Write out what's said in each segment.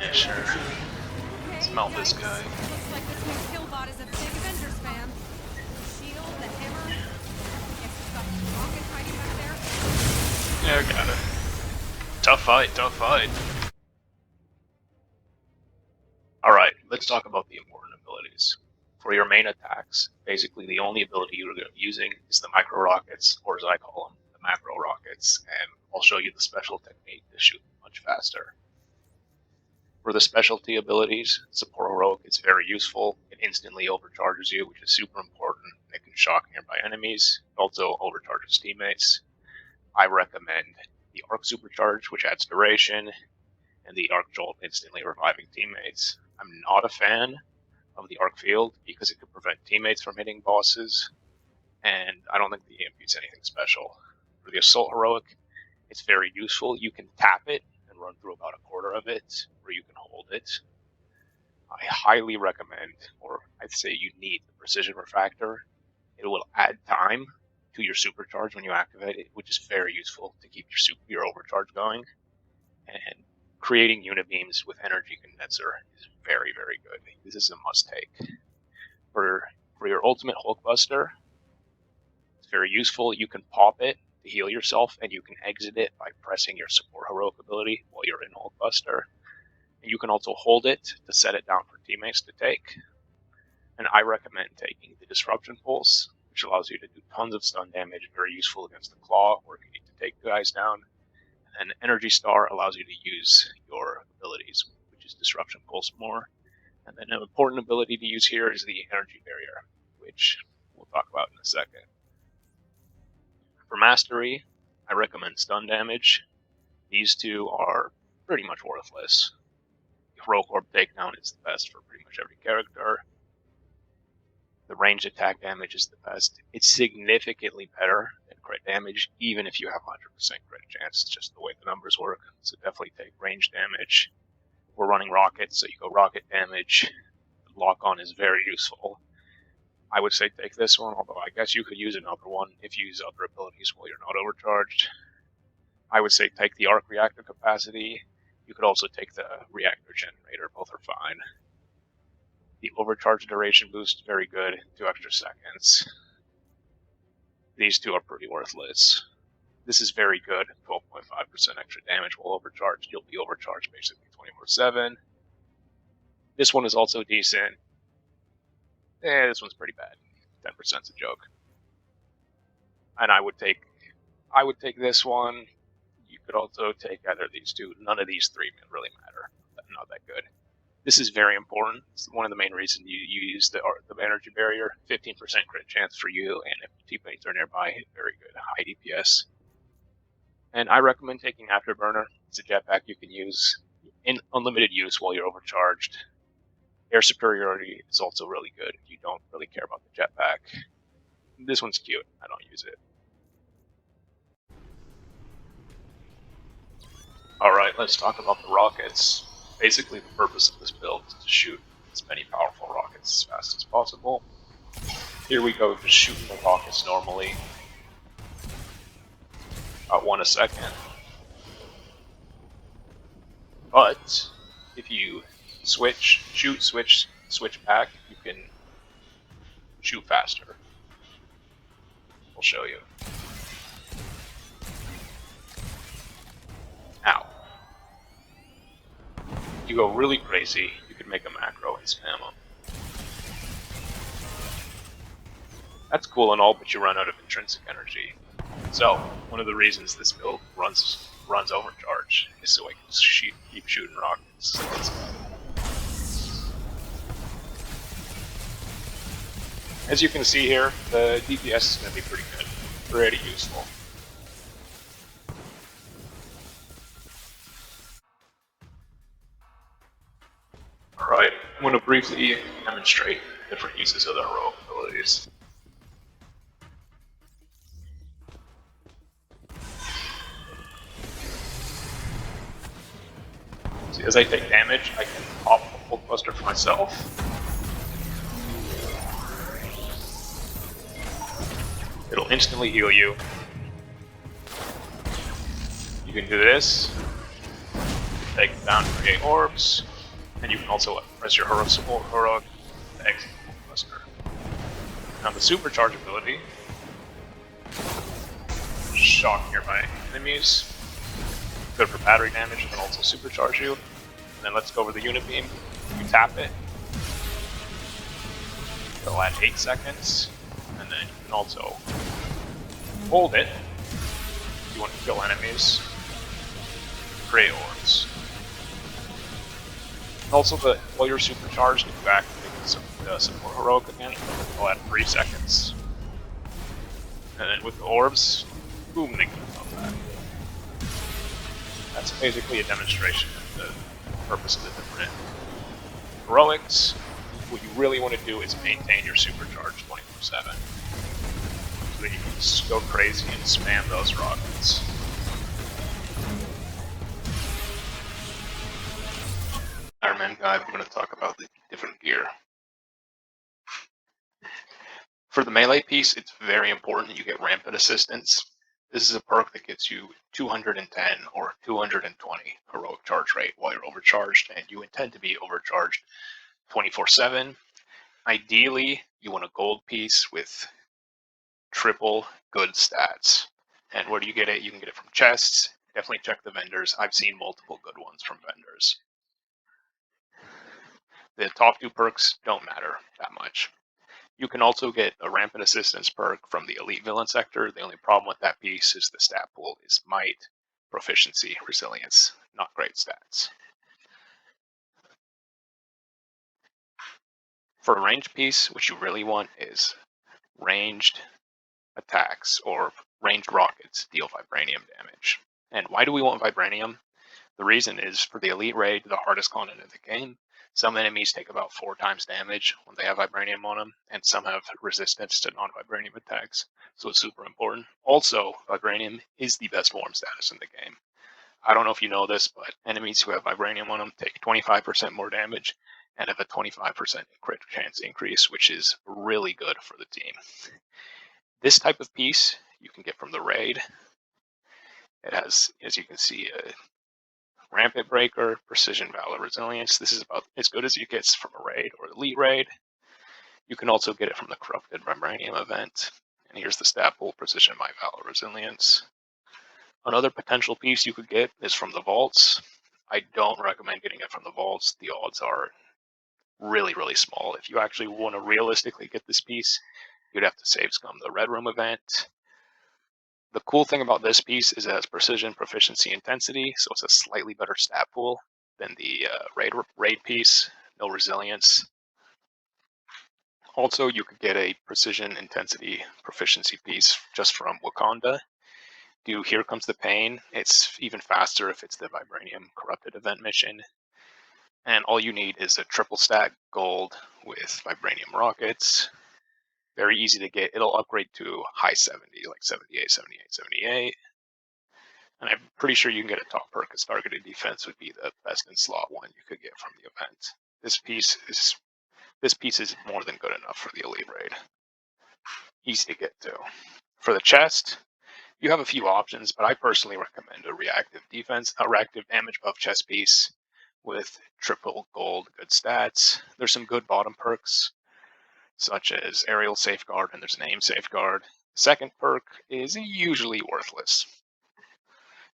finisher. Smell this guy. Looks like this new killbot is a big Avengers fan. The shield, the hammer. Guess he's got the rocket hiding back there. Yeah, got it. Tough fight, tough fight. Alright, let's talk about the important abilities. For your main attacks, basically the only ability you're going to be using is the micro rockets, or as I call them, the macro rockets, and I'll show you the special technique to shoot much faster. For the specialty abilities, Support Heroic is very useful. It instantly overcharges you, which is super important, and it can shock nearby enemies. It also overcharges teammates. I recommend the Arc Supercharge, which adds duration, and the Arc Jolt, instantly reviving teammates. I'm not a fan of the Arc Field because it could prevent teammates from hitting bosses, and I don't think the EMP is anything special. For the Assault Heroic, it's very useful. You can tap it and run through about a quarter of it, or you can hold it. I highly recommend, or I'd say you need, the Precision Refractor. It will add time to your supercharge when you activate it, which is very useful to keep your overcharge going. And creating unibeams with energy condenser is very, very good. This is a must-take. For your ultimate Hulkbuster, it's very useful. You can pop it to heal yourself, and you can exit it by pressing your Support Heroic ability while you're in Hulkbuster. And you can also hold it to set it down for teammates to take. And I recommend taking the Disruption Pulse, which allows you to do tons of stun damage, very useful against the Claw, or if you need to take guys down. And Energy Star allows you to use your abilities, which is Disruption Pulse more. And then an important ability to use here is the Energy Barrier, which we'll talk about in a second. For Mastery, I recommend Stun Damage. These two are pretty much worthless. The Heroic Orb Takedown is the best for pretty much every character. The ranged attack damage is the best. It's significantly better than crit damage, even if you have 100% crit chance. It's just the way the numbers work. So definitely take range damage. We're running rockets, so you go rocket damage. Lock on is very useful. I would say take this one, although I guess you could use another one if you use other abilities while you're not overcharged. I would say take the arc reactor capacity. You could also take the reactor generator. Both are fine. The overcharge duration boost is very good, 2 extra seconds. These two are pretty worthless. This is very good, 12.5% extra damage while overcharged. You'll be overcharged basically 24/7. This one is also decent. This one's pretty bad. 10%'s a joke. And I would take this one. You could also take either of these two. None of these three really matter. They're not that good. This is very important. It's one of the main reasons you use the energy barrier. 15% crit chance for you, and if teammates are nearby, very good. High DPS. And I recommend taking Afterburner. It's a jetpack you can use in unlimited use while you're overcharged. Air superiority is also really good if you don't really care about the jetpack. This one's cute. I don't use it. Alright, let's talk about the rockets. Basically, the purpose of this build is to shoot as many powerful rockets as fast as possible. Here we go, just shooting the rockets normally. About 1 a second. But if you switch back, you can shoot faster. I'll show you. Ow. You go really crazy, you can make a macro and spam them. That's cool and all, but you run out of intrinsic energy. So, one of the reasons this build runs Overcharge is so I can keep shooting rockets. As you can see here, the DPS is going to be pretty good, pretty useful. Alright, I'm going to briefly demonstrate different uses of the heroic abilities. See, as I take damage, I can pop a Hulkbuster for myself. It'll instantly heal you. You can do this. Take it down, create orbs. And you can also press your heroic to exit the cluster. Now the supercharge ability, shock nearby enemies, good for battery damage, and also supercharge you. And then let's go over the unit beam. You tap it, it'll add 8 seconds, and then you can also hold it if you want to kill enemies, create orbs. And also, while you're supercharged, if you activate the support heroic again, it'll add 3 seconds. And then with the orbs, boom, they can come back. That's basically a demonstration of the purpose of the different heroics. What you really want to do is maintain your supercharge 24/7. So that you can just go crazy and spam those rockets. Iron Man guide, we're going to talk about the different gear. For the melee piece, it's very important you get rampant assistance. This is a perk that gets you 210 or 220 heroic charge rate while you're overcharged, and you intend to be overcharged 24/7. Ideally, you want a gold piece with triple good stats. And where do you get it? You can get it from chests. Definitely check the vendors. I've seen multiple good ones from vendors. The top 2 perks don't matter that much. You can also get a rampant assistance perk from the elite villain sector. The only problem with that piece is the stat pool is might, proficiency, resilience. Not great stats. For a ranged piece, what you really want is ranged attacks or ranged rockets deal vibranium damage. And why do we want vibranium? The reason is for the elite raid, the hardest content in the game, some enemies take about 4 times damage when they have vibranium on them, and some have resistance to non-vibranium attacks, so it's super important. Also, vibranium is the best warm status in the game. I don't know if you know this, but enemies who have vibranium on them take 25% more damage and have a 25% crit chance increase, which is really good for the team. This type of piece you can get from the raid. It has, as you can see, a Rampant Breaker, Precision, Valor, Resilience. This is about as good as it gets from a raid or elite raid. You can also get it from the Corrupted Vibranium event. And here's the stat pool: Precision, Might, Valor, Resilience. Another potential piece you could get is from the vaults. I don't recommend getting it from the vaults. The odds are really, really small. If you actually want to realistically get this piece, you'd have to save scum the Red Room event. The cool thing about this piece is it has precision, proficiency, intensity, so it's a slightly better stat pool than the raid piece. No resilience. Also, you could get a precision, intensity, proficiency piece just from Wakanda. Do Here Comes the Pain. It's even faster if it's the Vibranium Corrupted event mission. And all you need is a triple stack gold with Vibranium rockets. Very easy to get. It'll upgrade to high 70, like 78, 78, 78. And I'm pretty sure you can get a top perk as targeted defense would be the best in slot one you could get from the event. This piece is more than good enough for the elite raid. Easy to get to. For the chest, you have a few options, but I personally recommend a reactive damage buff chest piece with triple gold good stats. There's some good bottom perks, such as aerial safeguard, and there's an aim safeguard. Second perk is usually worthless,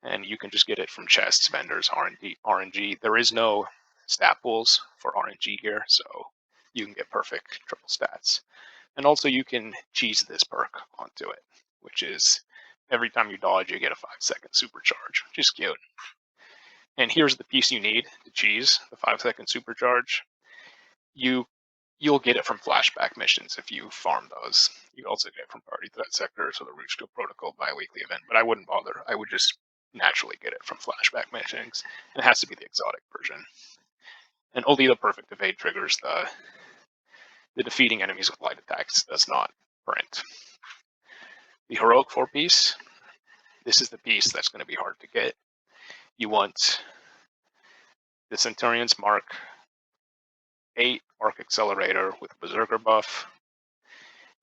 and you can just get it from chests, vendors, RNG. There is no stat pools for RNG gear, so you can get perfect triple stats. And also you can cheese this perk onto it, which is every time you dodge, you get a 5-second supercharge, which is cute. And here's the piece you need to cheese the 5-second supercharge. You'll get it from flashback missions if you farm those. You also get it from party threat sectors or the Root to Protocol bi-weekly event, but I wouldn't bother. I would just naturally get it from flashback missions. And it has to be the exotic version. And only the perfect evade triggers the defeating enemies with light attacks does not print. The heroic 4-piece, this is the piece that's going to be hard to get. You want the Centurion's Mark 8 Arc Accelerator with Berserker buff.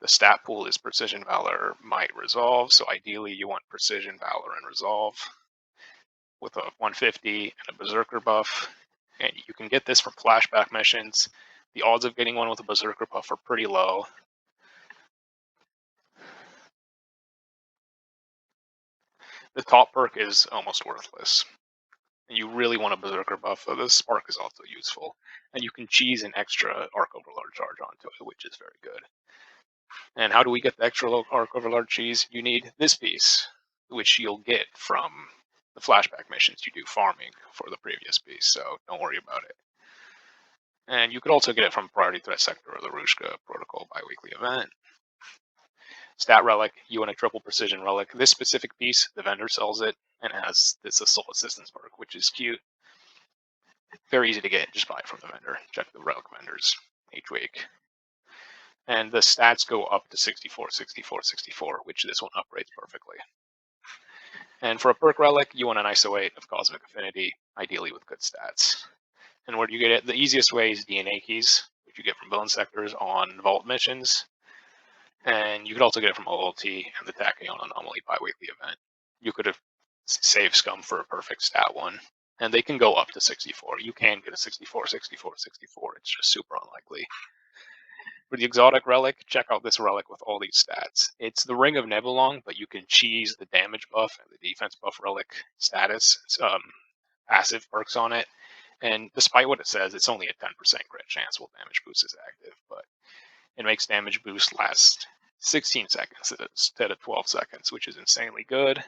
The stat pool is Precision, Valor, Might, Resolve, so ideally you want Precision, Valor, and Resolve with a 150 and a Berserker buff. and you can get this from flashback missions. The odds of getting one with a Berserker buff are pretty low. The top perk is almost worthless, and you really want a Berserker buff, so this Spark is also useful. And you can cheese an extra Arc Overlord charge onto it, which is very good. And how do we get the extra Arc Overlord cheese? You need this piece, which you'll get from the flashback missions you do farming for the previous piece, so don't worry about it. And you could also get it from Priority Threat Sector or the Rushka Protocol bi-weekly event. Stat Relic, you want a triple precision relic. This specific piece, the vendor sells it, and it has this Assault Assistance perk, which is cute. Very easy to get, just buy it from the vendor. Check the relic vendors each week. And the stats go up to 64, 64, 64, which this one upgrades perfectly. And for a perk relic, you want an ISO 8 of Cosmic Affinity, ideally with good stats. And where do you get it? The easiest way is DNA keys, which you get from villain sectors on vault missions. And you could also get it from OLT and the Tachyon Anomaly bi-weekly event. You could have saved Scum for a perfect stat one. And they can go up to 64. You can get a 64, 64, 64. It's just super unlikely. For the exotic relic, check out this relic with all these stats. It's the Ring of Nebulong, but you can cheese the damage buff and the defense buff relic status, passive perks on it. And despite what it says, it's only a 10% crit chance while damage boost is active, but it makes damage boost last 16 seconds instead of 12 seconds, which is insanely good.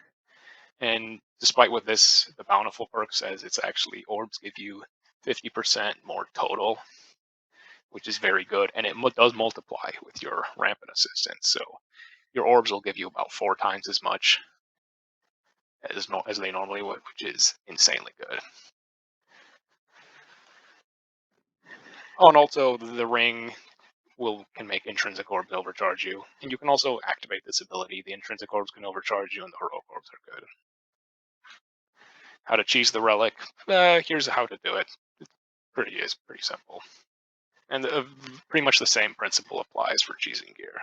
And despite what the bountiful perk says, it's actually orbs give you 50% more total, which is very good, and it does multiply with your rampant assistance. So your orbs will give you about 4 times as much as they normally would, which is insanely good. Oh, and also the ring can make intrinsic orbs overcharge you, and you can also activate this ability. The intrinsic orbs can overcharge you, and the heroic orbs are good. How to cheese the relic? Here's how to do it. It's pretty simple. And pretty much the same principle applies for cheesing gear.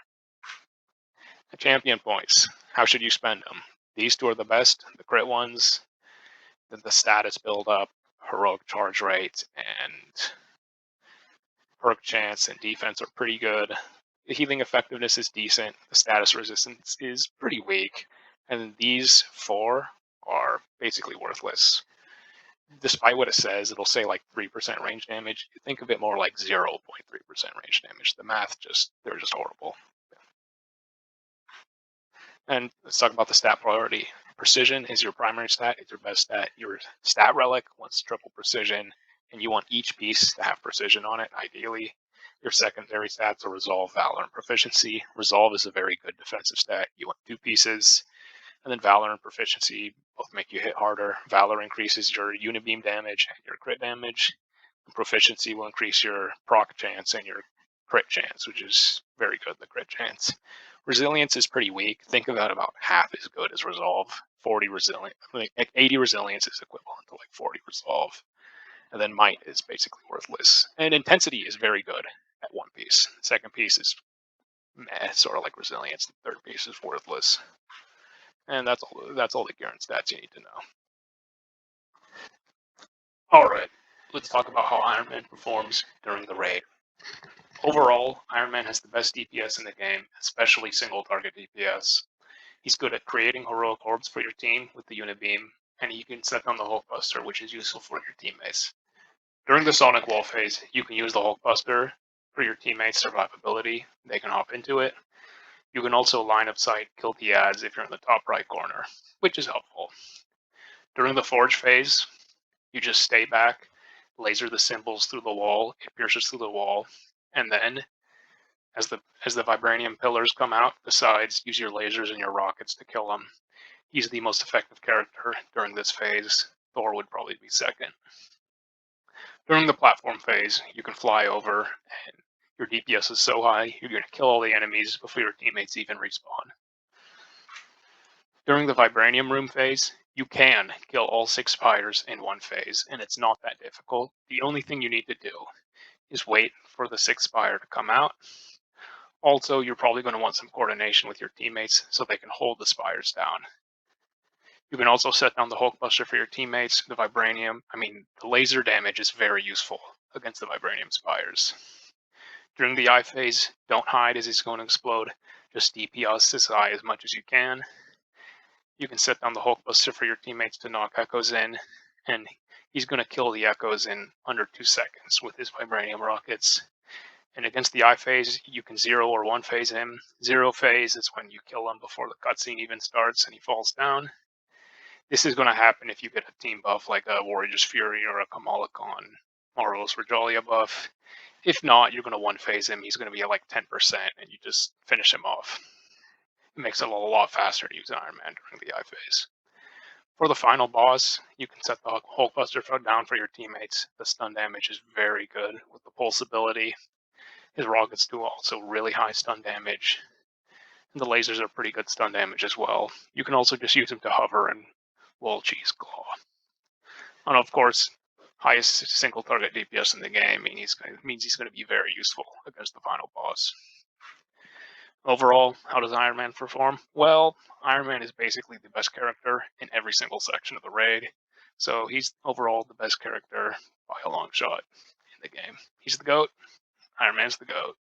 The champion points. How should you spend them? These two are the best. The crit ones, the status build up, heroic charge rate, and perk chance and defense are pretty good. The healing effectiveness is decent. The status resistance is pretty weak. And these 4 are basically worthless. Despite what it says, it'll say like 3% range damage. You think of it more like 0.3% range damage. The math they're just horrible. And let's talk about the stat priority. Precision is your primary stat, it's your best stat. Your stat relic wants triple precision, and you want each piece to have precision on it, ideally. Your secondary stats are Resolve, Valor, and Proficiency. Resolve is a very good defensive stat. You want 2 pieces. And then Valor and Proficiency both make you hit harder. Valor increases your unibeam damage and your crit damage. And Proficiency will increase your proc chance and your crit chance, which is very good, the crit chance. Resilience is pretty weak. Think of that about half as good as Resolve. 40 resilience, like 80 resilience is equivalent to like 40 Resolve. And then Might is basically worthless. And Intensity is very good at 1 piece. Second piece is meh, sort of like Resilience. The third piece is worthless. And that's all the gear and stats you need to know. Alright, let's talk about how Iron Man performs during the raid. Overall, Iron Man has the best DPS in the game, especially single target DPS. He's good at creating heroic orbs for your team with the Unibeam, and he can set on the Hulkbuster, which is useful for your teammates. During the Sonic Wall phase, you can use the Hulkbuster for your teammates' survivability. They can hop into it. You can also line of sight kill the ads if you're in the top right corner, which is helpful. During the Forge phase, you just stay back, laser the symbols through the wall, it pierces through the wall, and then as the vibranium pillars come out, the sides, use your lasers and your rockets to kill them. He's the most effective character during this phase. Thor would probably be second. During the platform phase, you can fly over, and your DPS is so high, you're going to kill all the enemies before your teammates even respawn. During the Vibranium Room phase, you can kill all 6 spiders in 1 phase, and it's not that difficult. The only thing you need to do is wait for the 6th spider to come out. Also, you're probably going to want some coordination with your teammates so they can hold the spiders down. You can also set down the Hulkbuster for your teammates, the Vibranium. The laser damage is very useful against the Vibranium Spires. During the eye phase, don't hide as he's going to explode. Just DPS his eye as much as you can. You can set down the Hulkbuster for your teammates to knock echoes in, and he's going to kill the echoes in under 2 seconds with his Vibranium rockets. And against the eye phase, you can 0 or 1 phase him. 0 phase is when you kill him before the cutscene even starts and he falls down. This is going to happen if you get a team buff like a Warrior's Fury or a Kamala Khan Marvelous Regalia buff. If not, you're going to 1 phase him. He's going to be at like 10%, and you just finish him off. It makes it a lot faster to use Iron Man during the eye phase. For the final boss, you can set the Hulkbuster down for your teammates. The stun damage is very good with the pulse ability. His rockets do also really high stun damage. And the lasers are pretty good stun damage as well. You can also just use him to hover and wall cheese claw. And of course, highest single target DPS in the game means he's going to be very useful against the final boss. Overall, how does Iron Man perform? Well, Iron Man is basically the best character in every single section of the raid. So he's overall the best character by a long shot in the game. He's the GOAT. Iron Man's the GOAT.